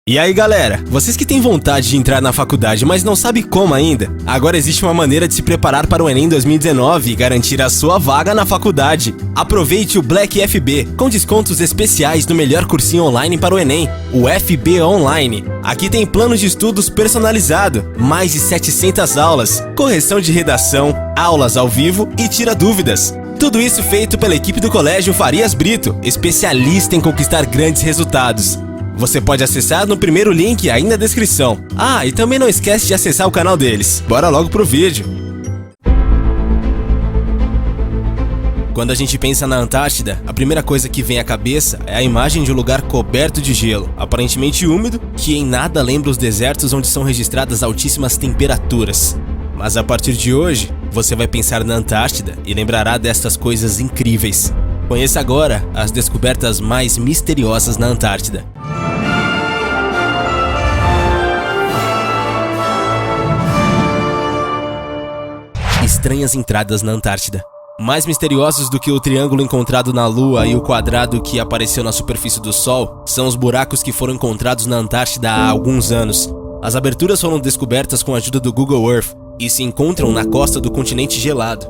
E aí galera, vocês que têm vontade de entrar na faculdade, mas não sabem como ainda? Agora existe uma maneira de se preparar para o Enem 2019 e garantir a sua vaga na faculdade. Aproveite o Black FB, com descontos especiais no melhor cursinho online para o Enem, o FB Online. Aqui tem plano de estudos personalizado, mais de 700 aulas, correção de redação, aulas ao vivo e tira dúvidas. Tudo isso feito pela equipe do Colégio Farias Brito, especialista em conquistar grandes resultados. Você pode acessar no primeiro link aí na descrição. Ah, e também não esquece de acessar o canal deles. Bora logo pro vídeo. Quando a gente pensa na Antártida, a primeira coisa que vem à cabeça é a imagem de um lugar coberto de gelo, aparentemente úmido, que em nada lembra os desertos onde são registradas altíssimas temperaturas. Mas a partir de hoje, você vai pensar na Antártida e lembrará destas coisas incríveis. Conheça agora as descobertas mais misteriosas na Antártida. Estranhas entradas na Antártida. Mais misteriosos do que o triângulo encontrado na Lua e o quadrado que apareceu na superfície do Sol são os buracos que foram encontrados na Antártida há alguns anos. As aberturas foram descobertas com a ajuda do Google Earth e se encontram na costa do continente gelado.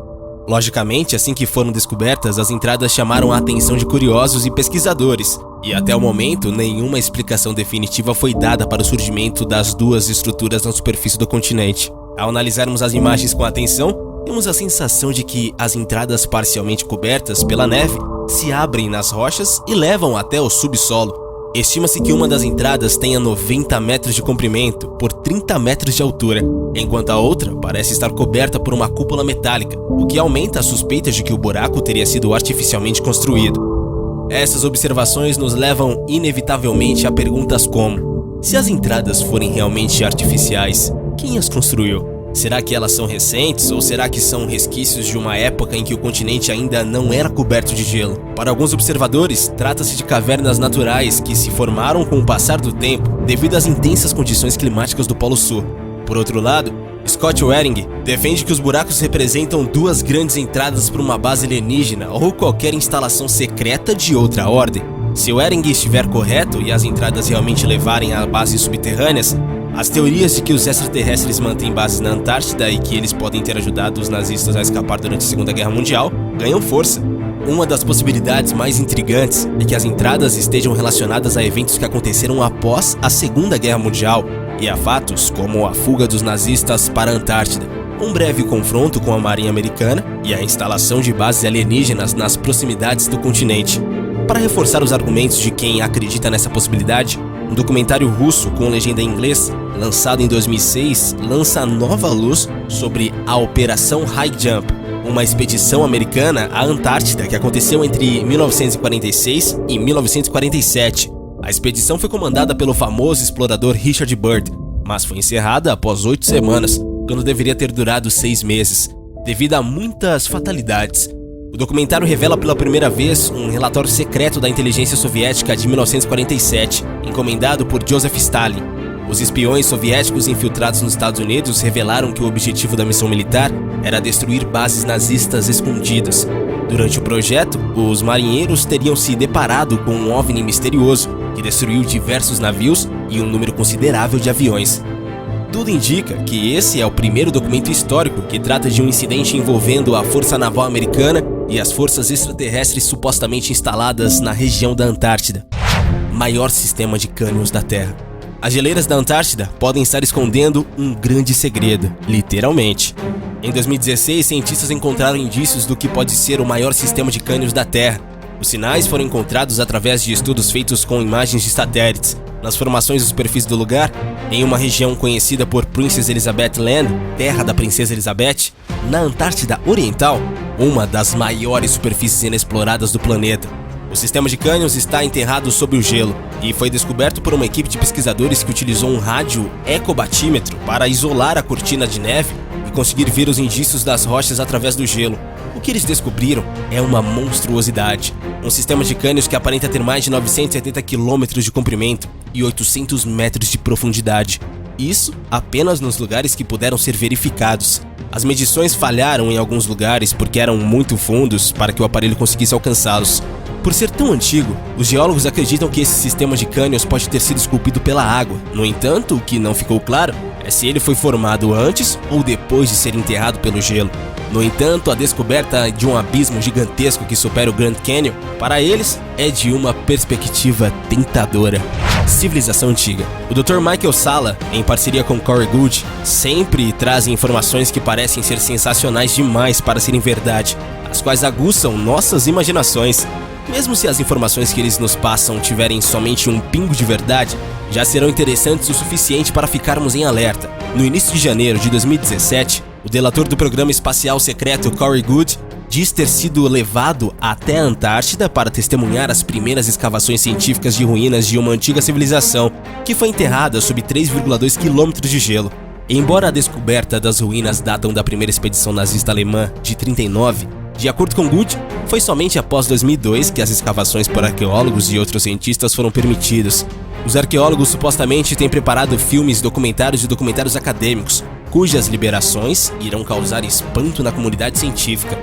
Logicamente, assim que foram descobertas, as entradas chamaram a atenção de curiosos e pesquisadores, e até o momento nenhuma explicação definitiva foi dada para o surgimento das duas estruturas na superfície do continente. Ao analisarmos as imagens com atenção, temos a sensação de que as entradas parcialmente cobertas pela neve se abrem nas rochas e levam até o subsolo. Estima-se que uma das entradas tenha 90 metros de comprimento por 30 metros de altura, enquanto a outra parece estar coberta por uma cúpula metálica, o que aumenta as suspeitas de que o buraco teria sido artificialmente construído. Essas observações nos levam inevitavelmente a perguntas como: se as entradas forem realmente artificiais, quem as construiu? Será que elas são recentes ou será que são resquícios de uma época em que o continente ainda não era coberto de gelo? Para alguns observadores, trata-se de cavernas naturais que se formaram com o passar do tempo devido às intensas condições climáticas do Polo Sul. Por outro lado, Scott Waring defende que os buracos representam duas grandes entradas para uma base alienígena ou qualquer instalação secreta de outra ordem. Se Waring estiver correto e as entradas realmente levarem a bases subterrâneas, as teorias de que os extraterrestres mantêm bases na Antártida e que eles podem ter ajudado os nazistas a escapar durante a Segunda Guerra Mundial ganham força. Uma das possibilidades mais intrigantes é que as entradas estejam relacionadas a eventos que aconteceram após a Segunda Guerra Mundial e a fatos como a fuga dos nazistas para a Antártida, um breve confronto com a Marinha Americana e a instalação de bases alienígenas nas proximidades do continente. Para reforçar os argumentos de quem acredita nessa possibilidade, um documentário russo com legenda em inglês, lançado em 2006, lança nova luz sobre a Operação High Jump, uma expedição americana à Antártida que aconteceu entre 1946 e 1947. A expedição foi comandada pelo famoso explorador Richard Byrd, mas foi encerrada após 8 semanas, quando deveria ter durado 6 meses, devido a muitas fatalidades. O documentário revela pela primeira vez um relatório secreto da inteligência soviética de 1947, encomendado por Joseph Stalin. Os espiões soviéticos infiltrados nos Estados Unidos revelaram que o objetivo da missão militar era destruir bases nazistas escondidas. Durante o projeto, os marinheiros teriam se deparado com um OVNI misterioso que destruiu diversos navios e um número considerável de aviões. Tudo indica que esse é o primeiro documento histórico que trata de um incidente envolvendo a Força Naval Americana e as forças extraterrestres supostamente instaladas na região da Antártida, maior sistema de cânions da Terra. As geleiras da Antártida podem estar escondendo um grande segredo, literalmente. Em 2016, cientistas encontraram indícios do que pode ser o maior sistema de cânions da Terra. Os sinais foram encontrados através de estudos feitos com imagens de satélites, nas formações da superfície do lugar, em uma região conhecida por Princess Elizabeth Land, terra da Princesa Elizabeth, na Antártida Oriental, uma das maiores superfícies inexploradas do planeta. O sistema de cânions está enterrado sob o gelo e foi descoberto por uma equipe de pesquisadores que utilizou um rádio ecobatímetro para isolar a cortina de neve e conseguir ver os indícios das rochas através do gelo. O que eles descobriram é uma monstruosidade, um sistema de cânions que aparenta ter mais de 970 quilômetros de comprimento e 800 metros de profundidade. Isso apenas nos lugares que puderam ser verificados. As medições falharam em alguns lugares porque eram muito fundos para que o aparelho conseguisse alcançá-los. Por ser tão antigo, os geólogos acreditam que esse sistema de cânions pode ter sido esculpido pela água. No entanto, o que não ficou claro é se ele foi formado antes ou depois de ser enterrado pelo gelo. No entanto, a descoberta de um abismo gigantesco que supera o Grand Canyon, para eles, é de uma perspectiva tentadora. Civilização antiga. O Dr. Michael Salla, em parceria com Corey Goode, sempre trazem informações que parecem ser sensacionais demais para serem verdade, as quais aguçam nossas imaginações. Mesmo se as informações que eles nos passam tiverem somente um pingo de verdade, já serão interessantes o suficiente para ficarmos em alerta. No início de janeiro de 2017, o delator do programa espacial secreto Corey Goode diz ter sido levado até a Antártida para testemunhar as primeiras escavações científicas de ruínas de uma antiga civilização que foi enterrada sob 3,2 quilômetros de gelo. Embora a descoberta das ruínas datam da primeira expedição nazista alemã de 39, de acordo com Goode, foi somente após 2002 que as escavações por arqueólogos e outros cientistas foram permitidas. Os arqueólogos supostamente têm preparado filmes, documentários e documentários acadêmicos, cujas liberações irão causar espanto na comunidade científica.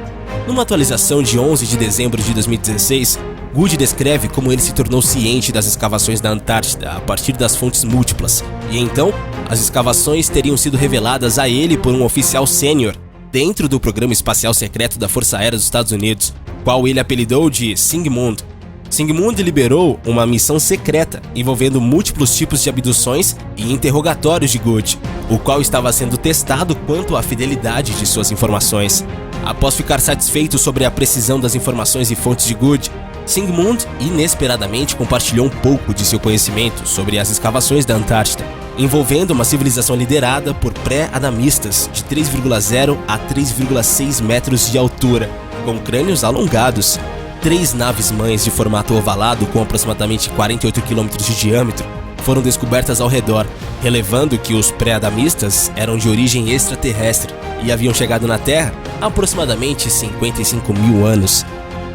Numa atualização de 11 de dezembro de 2016, Goode descreve como ele se tornou ciente das escavações da Antártida a partir das fontes múltiplas, e então as escavações teriam sido reveladas a ele por um oficial sênior dentro do programa espacial secreto da Força Aérea dos Estados Unidos, qual ele apelidou de Sigmund. Sigmund liberou uma missão secreta envolvendo múltiplos tipos de abduções e interrogatórios de Goode, o qual estava sendo testado quanto à fidelidade de suas informações. Após ficar satisfeito sobre a precisão das informações e fontes de Goode, Sigmund inesperadamente compartilhou um pouco de seu conhecimento sobre as escavações da Antártida, envolvendo uma civilização liderada por pré-adamistas de 3,0 a 3,6 metros de altura, com crânios alongados. 3 naves-mães de formato ovalado com aproximadamente 48 km de diâmetro foram descobertas ao redor, relevando que os pré-adamistas eram de origem extraterrestre e haviam chegado na Terra há aproximadamente 55 mil anos.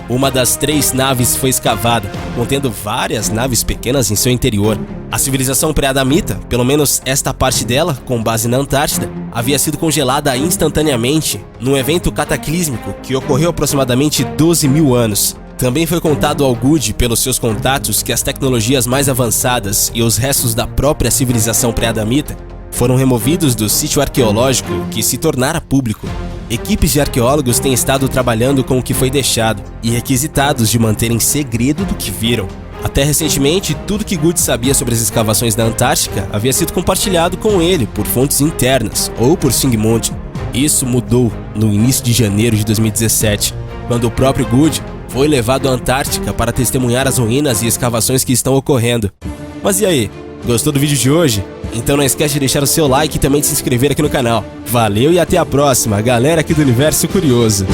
Uma das 3 naves foi escavada, contendo várias naves pequenas em seu interior. A civilização pré-adamita, pelo menos esta parte dela, com base na Antártida, havia sido congelada instantaneamente num evento cataclísmico que ocorreu há aproximadamente 12 mil anos. Também foi contado ao Goode pelos seus contatos que as tecnologias mais avançadas e os restos da própria civilização pré-adamita foram removidos do sítio arqueológico que se tornara público. Equipes de arqueólogos têm estado trabalhando com o que foi deixado e requisitados de manter em segredo do que viram. Até recentemente, tudo que Goode sabia sobre as escavações da Antártica havia sido compartilhado com ele por fontes internas ou por Sigmund. Isso mudou no início de janeiro de 2017, quando o próprio Goode foi levado à Antártica para testemunhar as ruínas e escavações que estão ocorrendo. Mas e aí? Gostou do vídeo de hoje? Então não esquece de deixar o seu like e também de se inscrever aqui no canal. Valeu e até a próxima, galera aqui do Universo Curioso!